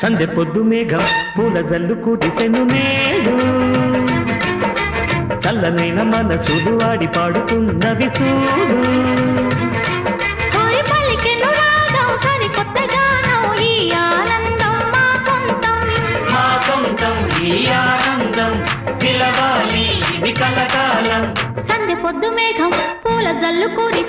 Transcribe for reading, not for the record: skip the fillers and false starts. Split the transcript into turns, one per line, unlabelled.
సందె పొద్దు మేఘం పూల జల్లు కురిసెను నేడు చల్లనైన మనసులు ఆడి పాడుతున్నవి చూడు
సందె పొద్దు మేఘం పూల జల్లు కూడి